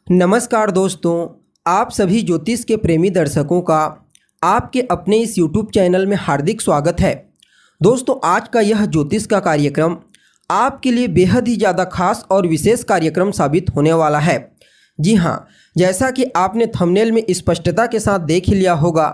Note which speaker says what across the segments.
Speaker 1: नमस्कार दोस्तों, आप सभी ज्योतिष के प्रेमी दर्शकों का आपके अपने इस YouTube चैनल में हार्दिक स्वागत है। दोस्तों, आज का यह ज्योतिष का कार्यक्रम आपके लिए बेहद ही ज़्यादा खास और विशेष कार्यक्रम साबित होने वाला है। जी हाँ, जैसा कि आपने थंबनेल में स्पष्टता के साथ देख ही लिया होगा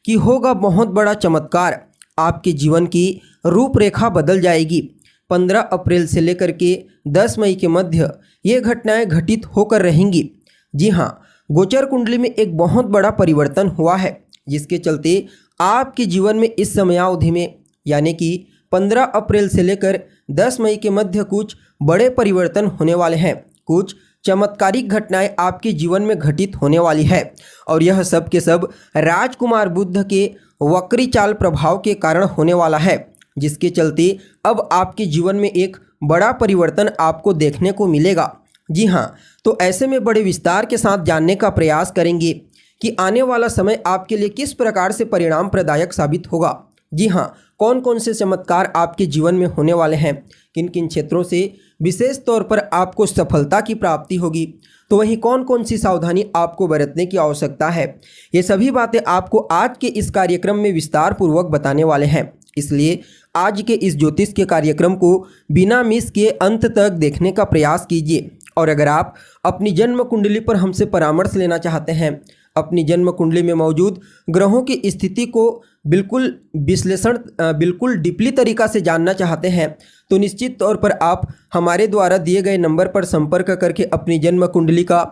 Speaker 1: कि होगा बहुत बड़ा चमत्कार। आपके जीवन की रूपरेखा बदल जाएगी। 15 अप्रैल से लेकर के 10 मई के मध्य ये घटनाएं घटित होकर रहेंगी। जी हाँ, गोचर कुंडली में एक बहुत बड़ा परिवर्तन हुआ है, जिसके चलते आपके जीवन में इस समयावधि में यानी कि 15 अप्रैल से लेकर 10 मई के मध्य कुछ बड़े परिवर्तन होने वाले हैं। कुछ चमत्कारिक घटनाएं आपके जीवन में घटित होने वाली है और यह सब के सब राजकुमार बुध के वक्री चाल प्रभाव के कारण होने वाला है, जिसके चलते अब आपके जीवन में एक बड़ा परिवर्तन आपको देखने को मिलेगा। जी हाँ, तो ऐसे में बड़े विस्तार के साथ जानने का प्रयास करेंगे कि आने वाला समय आपके लिए किस प्रकार से परिणाम प्रदायक साबित होगा। जी हाँ, कौन कौन से चमत्कार आपके जीवन में होने वाले हैं, किन किन क्षेत्रों से विशेष तौर पर आपको सफलता की प्राप्ति होगी, तो वहीं कौन कौन सी सावधानी आपको बरतने की आवश्यकता है। ये सभी बातें आपको आज के इस कार्यक्रम में विस्तार पूर्वक बताने वाले हैं। इसलिए आज के इस ज्योतिष के कार्यक्रम को बिना मिस किए अंत तक देखने का प्रयास कीजिए। और अगर आप अपनी जन्म कुंडली पर हमसे परामर्श लेना चाहते हैं, अपनी जन्म कुंडली में मौजूद ग्रहों की स्थिति को बिल्कुल डीपली तरीका से जानना चाहते हैं, तो निश्चित तौर पर आप हमारे द्वारा दिए गए नंबर पर संपर्क करके अपनी जन्म कुंडली का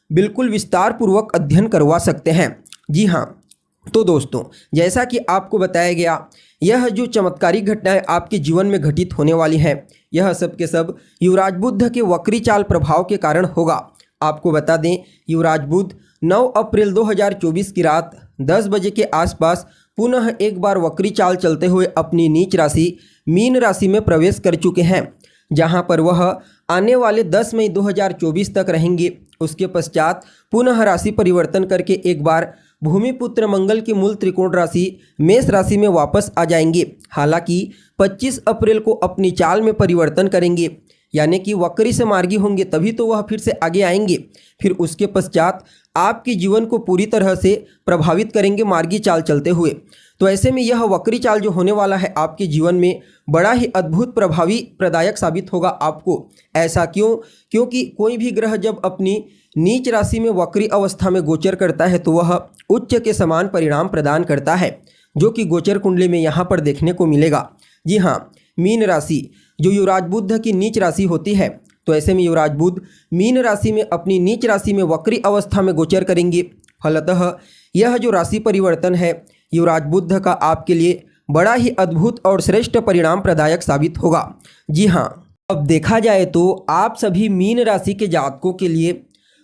Speaker 1: बिल्कुल विस्तार पूर्वक अध्ययन करवा सकते हैं। जी हाँ, तो दोस्तों, जैसा कि आपको बताया गया, यह जो चमत्कारिक घटनाएं आपके जीवन में घटित होने वाली हैं, यह सब के सब युवराज बुध के वक्री चाल प्रभाव के कारण होगा। आपको बता दें, युवराज बुध 9 अप्रैल 2024 की रात 10 बजे के आसपास पुनः एक बार वक्री चाल चलते हुए अपनी नीच राशि मीन राशि में प्रवेश कर चुके हैं, जहां पर वह आने वाले 10 मई 2024 तक रहेंगे। उसके पश्चात पुनः राशि परिवर्तन करके एक बार भूमिपुत्र मंगल की मूल त्रिकोण राशि मेष राशि में वापस आ जाएंगे। हालांकि 25 अप्रैल को अपनी चाल में परिवर्तन करेंगे, यानी कि वक्री से मार्गी होंगे, तभी तो वह फिर से आगे आएंगे। फिर उसके पश्चात आपके जीवन को पूरी तरह से प्रभावित करेंगे मार्गी चाल चलते हुए। तो ऐसे में यह वक्री चाल जो होने वाला है आपके जीवन में बड़ा ही अद्भुत प्रभावी प्रदायक साबित होगा आपको। ऐसा क्यों? क्योंकि कोई भी ग्रह जब अपनी नीच राशि में वक्री अवस्था में गोचर करता है तो वह उच्च के समान परिणाम प्रदान करता है, जो कि गोचर कुंडली में यहाँ पर देखने को मिलेगा। जी हाँ, मीन राशि जो युवराज बुध की नीच राशि होती है, तो ऐसे में युवराज बुध मीन राशि में अपनी नीच राशि में वक्री अवस्था में गोचर करेंगे। फलतः यह जो राशि परिवर्तन है युवराज बुध का आपके लिए बड़ा ही अद्भुत और श्रेष्ठ परिणाम प्रदायक साबित होगा। जी हाँ, अब देखा जाए तो आप सभी मीन राशि के जातकों के लिए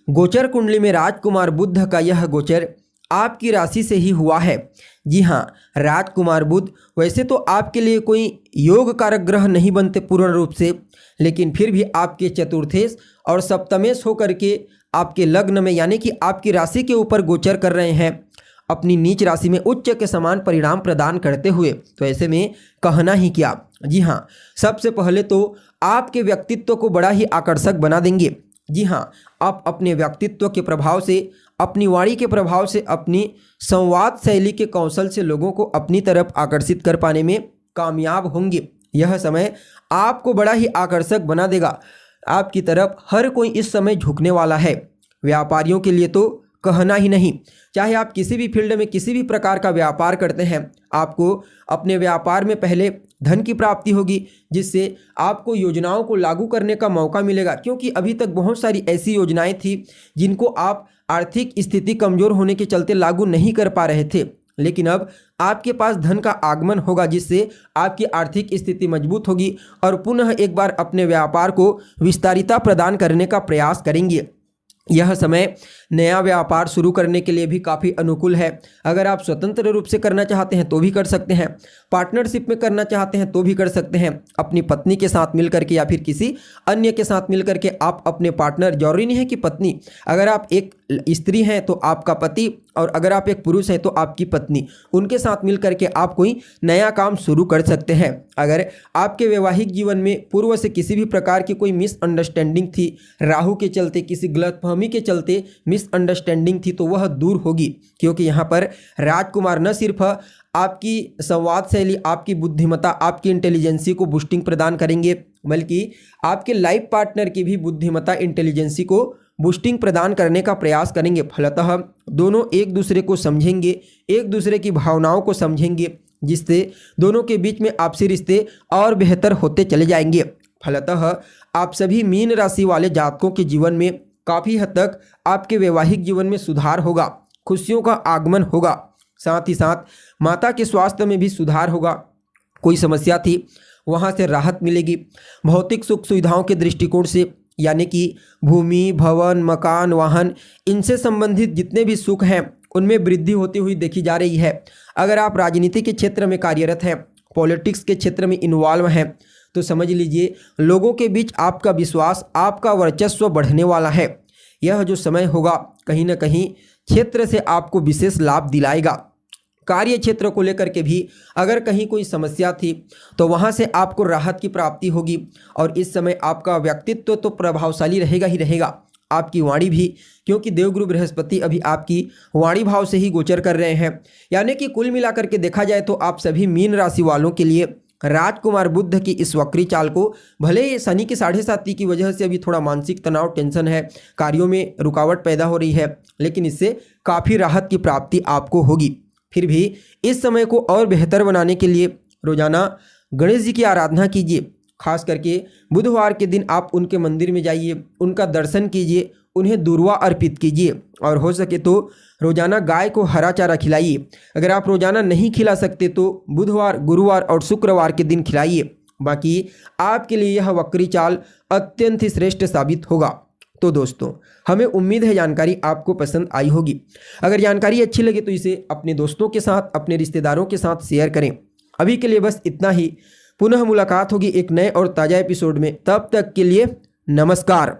Speaker 1: गोचर कुंडली में राजकुमार बुध का यह गोचर आपकी राशि से ही हुआ है। जी हाँ, राजकुमार बुध वैसे तो आपके लिए कोई योग कारक ग्रह नहीं बनते पूर्ण रूप से, लेकिन फिर भी आपके चतुर्थेश और सप्तमेश होकर के आपके लग्न में यानी कि आपकी राशि के ऊपर गोचर कर रहे हैं, अपनी नीच राशि में उच्च के समान परिणाम प्रदान करते हुए। तो ऐसे में कहना ही क्या। जी हाँ, सबसे पहले तो आपके व्यक्तित्व को बड़ा ही आकर्षक बना देंगे। जी हाँ, आप अपने व्यक्तित्व के प्रभाव से, अपनी वाणी के प्रभाव से, अपनी संवाद शैली के कौशल से लोगों को अपनी तरफ आकर्षित कर पाने में कामयाब होंगे। यह समय आपको बड़ा ही आकर्षक बना देगा। आपकी तरफ हर कोई इस समय झुकने वाला है। व्यापारियों के लिए तो कहना ही नहीं, चाहे आप किसी भी फील्ड में किसी भी प्रकार का व्यापार करते हैं, आपको अपने व्यापार में पहले धन की प्राप्ति होगी, जिससे आपको योजनाओं को लागू करने का मौका मिलेगा। क्योंकि अभी तक बहुत सारी ऐसी योजनाएं थी जिनको आप आर्थिक स्थिति कमजोर होने के चलते लागू नहीं कर पा रहे थे, लेकिन अब आपके पास धन का आगमन होगा, जिससे आपकी आर्थिक स्थिति मजबूत होगी और पुनः एक बार अपने व्यापार को विस्तारिता प्रदान करने का प्रयास करेंगे। यह समय नया व्यापार शुरू करने के लिए भी काफ़ी अनुकूल है। अगर आप स्वतंत्र रूप से करना चाहते हैं तो भी कर सकते हैं, पार्टनरशिप में करना चाहते हैं तो भी कर सकते हैं, अपनी पत्नी के साथ मिलकर के या फिर किसी अन्य के साथ मिलकर के आप अपने पार्टनर, जरूरी नहीं है कि पत्नी, अगर आप एक स्त्री हैं तो आपका पति और अगर आप एक पुरुष हैं तो आपकी पत्नी, उनके साथ मिलकर के आप कोई नया काम शुरू कर सकते हैं। अगर आपके वैवाहिक जीवन में पूर्व से किसी भी प्रकार की कोई मिसअंडरस्टैंडिंग थी, राहु के चलते किसी गलतफहमी के चलते मिसअंडरस्टैंडिंग थी, तो वह दूर होगी, क्योंकि यहाँ पर राजकुमार न सिर्फ आपकी संवाद शैली, आपकी बुद्धिमत्ता, आपकी इंटेलिजेंसी को बूस्टिंग प्रदान करेंगे, बल्कि आपके लाइफ पार्टनर की भी बुद्धिमत्ता, इंटेलिजेंसी को बूस्टिंग प्रदान करने का प्रयास करेंगे। फलतः दोनों एक दूसरे को समझेंगे, एक दूसरे की भावनाओं को समझेंगे, जिससे दोनों के बीच में आपसी रिश्ते और बेहतर होते चले जाएंगे। फलतः आप सभी मीन राशि वाले जातकों के जीवन में काफ़ी हद तक आपके वैवाहिक जीवन में सुधार होगा, खुशियों का आगमन होगा, साथ ही साथ माता के स्वास्थ्य में भी सुधार होगा। कोई समस्या थी वहाँ से राहत मिलेगी। भौतिक सुख सुविधाओं के दृष्टिकोण से, यानी कि भूमि, भवन, मकान, वाहन, इनसे संबंधित जितने भी सुख हैं उनमें वृद्धि होती हुई देखी जा रही है। अगर आप राजनीति के क्षेत्र में कार्यरत हैं, पॉलिटिक्स के क्षेत्र में इन्वॉल्व हैं, तो समझ लीजिए लोगों के बीच आपका विश्वास, आपका वर्चस्व बढ़ने वाला है। यह जो समय होगा कहीं ना कहीं क्षेत्र से आपको विशेष लाभ दिलाएगा। कार्य क्षेत्र को लेकर के भी अगर कहीं कोई समस्या थी तो वहां से आपको राहत की प्राप्ति होगी। और इस समय आपका व्यक्तित्व तो प्रभावशाली रहेगा ही रहेगा, आपकी वाणी भी, क्योंकि देवगुरु बृहस्पति अभी आपकी वाणी भाव से ही गोचर कर रहे हैं। यानी कि कुल मिलाकर के देखा जाए तो आप सभी मीन राशि वालों के लिए राजकुमार बुध की इस वक्री चाल को, भले ही शनि की 7.5 की वजह से अभी थोड़ा मानसिक तनाव, टेंशन है, कार्यों में रुकावट पैदा हो रही है, लेकिन इससे काफ़ी राहत की प्राप्ति आपको होगी। फिर भी इस समय को और बेहतर बनाने के लिए रोजाना गणेश जी की आराधना कीजिए। खास करके बुधवार के दिन आप उनके मंदिर में जाइए, उनका दर्शन कीजिए, उन्हें दूर्वा अर्पित कीजिए और हो सके तो रोजाना गाय को हरा चारा खिलाइए। अगर आप रोजाना नहीं खिला सकते तो बुधवार, गुरुवार और शुक्रवार के दिन खिलाइए। बाकी आपके लिए यह वक्री चाल अत्यंत ही श्रेष्ठ साबित होगा। तो दोस्तों, हमें उम्मीद है जानकारी आपको पसंद आई होगी। अगर जानकारी अच्छी लगे तो इसे अपने दोस्तों के साथ, अपने रिश्तेदारों के साथ शेयर करें। अभी के लिए बस इतना ही। पुनः मुलाकात होगी एक नए और ताज़ा एपिसोड में। तब तक के लिए नमस्कार।